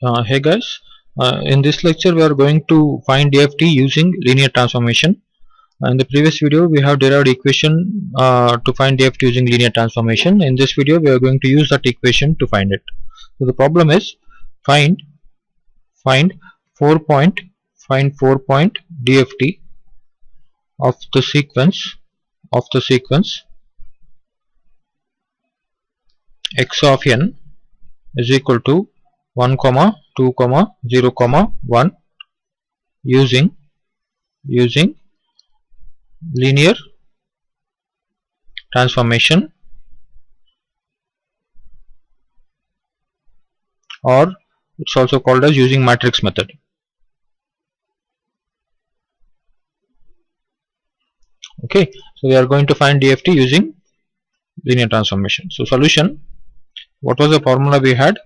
Hey guys, in this lecture we are going to find DFT using linear transformation. In the previous video we have derived equation to find DFT using linear transformation. In this video we are going to use that equation to find it. So the problem is find 4 point DFT of the sequence x of n is equal to 1, 2, 0, 1 using linear transformation, or it's also called as using matrix method. Okay, so we are going to find DFT using linear transformation. So solution, what was the formula we had?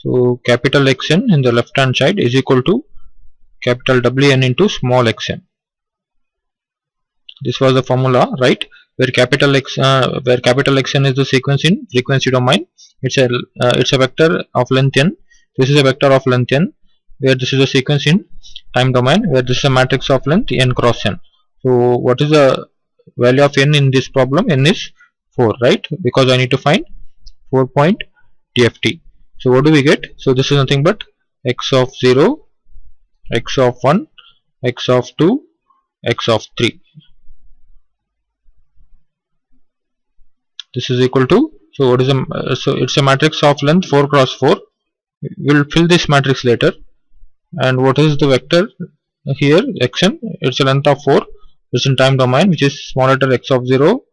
So capital Xn in the left hand side is equal to capital Wn into small xn. This was the formula, right? Where capital Xn is the sequence in frequency domain. It's a vector of length n. This is a vector of length n, where this is a sequence in time domain, where this is a matrix of length n cross n. So what is the value of n in this problem? N is 4, right? Because I need to find 4 point DFT. So what do we get? So this is nothing but x of 0, x of 1, x of 2, x of 3. This is equal to, so what is so it's a matrix of length 4 cross 4. We'll fill this matrix later. And what is the vector here? Xn, it's a length of 4. It's in time domain, which is small letter x of 0,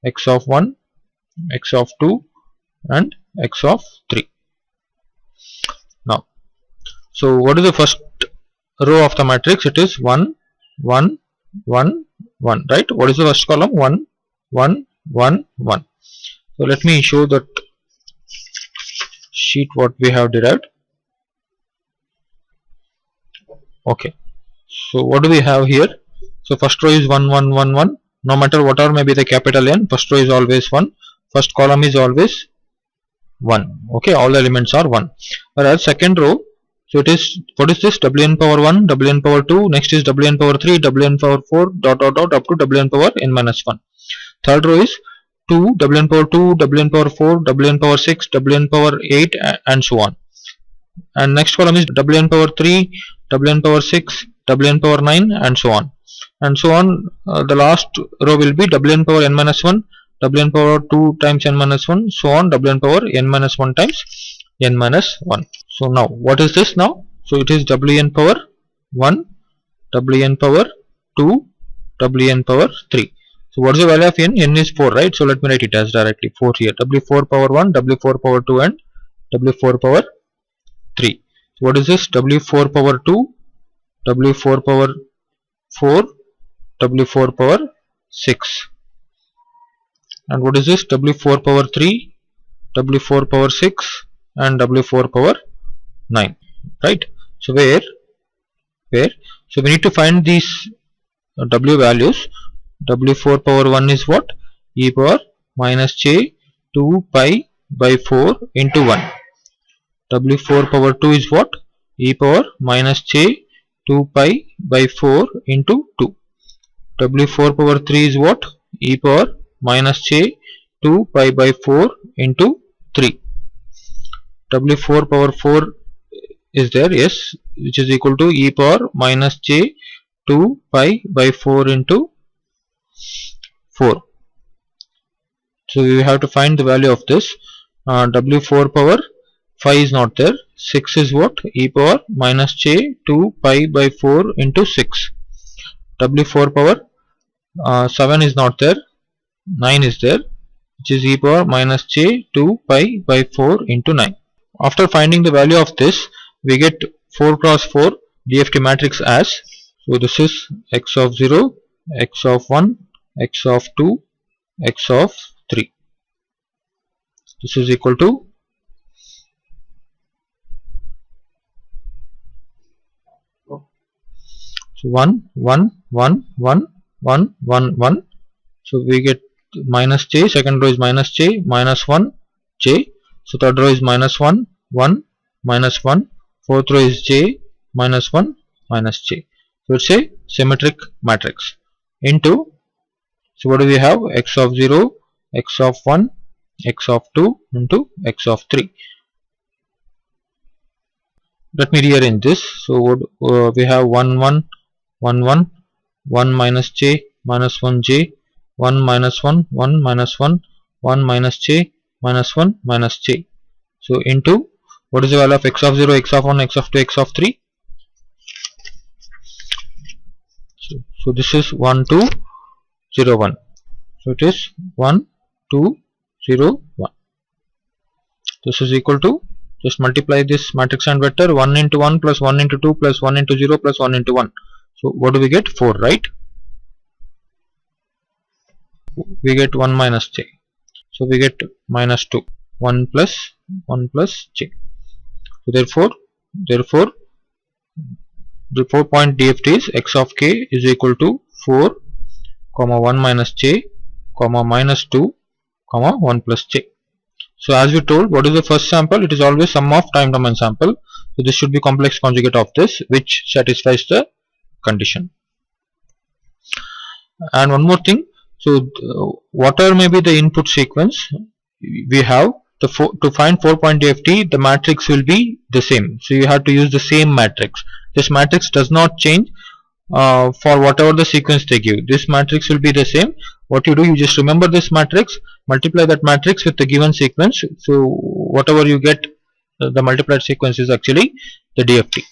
x of 1, x of 2 and x of 3. Now, so what is the first row of the matrix? It is 1, 1, 1, 1, right? What is the first column? 1, 1, 1, 1. So let me show that sheet what we have derived. Okay, so what do we have here? So first row is 1, 1, 1, 1. No matter whatever may be the capital N, first row is always 1. First column is always 1. Okay, all the elements are 1. Whereas second row, so it is, what is this? Wn power 1, Wn power 2, next is Wn power 3, Wn power 4, dot up to Wn power n minus 1. Third row is 2, Wn power 2, Wn power 4, Wn power 6, Wn power 8 and so on. And next column is Wn power 3, Wn power 6, Wn power 9 and so on. And so on. The last row will be Wn power n minus 1, Wn power 2 times n minus 1, so on, Wn power n minus 1 times n minus 1. So now what is this now? So it is Wn power 1, Wn power 2, Wn power 3. So what is the value of n? N is 4, right? So let me write it as directly 4 here. W4 power 1, W4 power 2 and W4 power 3. So what is this? W4 power 2, W4 power 4, W4 power 6. And what is this? W4 power 3, W4 power 6 and W4 power 9, right? So where so we need to find these W values. W4 power 1 is what? E power minus j 2 pi by 4 into 1. W4 power 2 is what? E power minus j 2 pi by 4 into 2. W4 power 3 is what? E power minus j 2 pi by 4 into 3. W4 power 4 is there, yes, which is equal to e power minus j 2 pi by 4 into 4. So we have to find the value of this. W4 power 5 is not there. 6 is what? E power minus j 2 pi by 4 into 6. W4 power 7 is not there. 9 is there, which is e power minus j 2 pi by 4 into 9. After finding the value of this, we get 4 cross 4 DFT matrix as, so this is x of 0, x of 1, x of 2, x of 3. This is equal to so 1, 1, 1, 1, 1, 1, 1. So we get minus j, second row is minus j, minus 1, j. So third row is minus 1, 1, minus 1, fourth row is j minus 1 minus j. So it's a symmetric matrix. Into, so what do we have? X of 0, x of 1, x of 2 into x of 3. Let me rearrange this. So we have 1 1 1 1 1 minus j minus 1 j 1 minus 1 1 minus 1 1 minus j minus 1 minus j. So into, what is the value of x of 0, x of 1, x of 2, x of 3? So this is 1 2 0 1. So it is 1 2 0 1. This is equal to, just multiply this matrix and vector, 1 into 1 plus 1 into 2 plus 1 into 0 plus 1 into 1. So what do we get? 4, right? We get 1 minus j. So we get minus 2. 1 plus j. So therefore the 4-point DFT is x of k is equal to 4, 1 minus j, minus 2, 1 plus j. So as we told, what is the first sample? It is always sum of time domain sample. So this should be complex conjugate of this, which satisfies the condition. And one more thing. So whatever may be the input sequence we have, to find 4-point DFT, the matrix will be the same. So you have to use the same matrix. This matrix does not change for whatever the sequence they give. This matrix will be the same. What you do, you just remember this matrix, multiply that matrix with the given sequence. So whatever you get, the multiplied sequence is actually the DFT.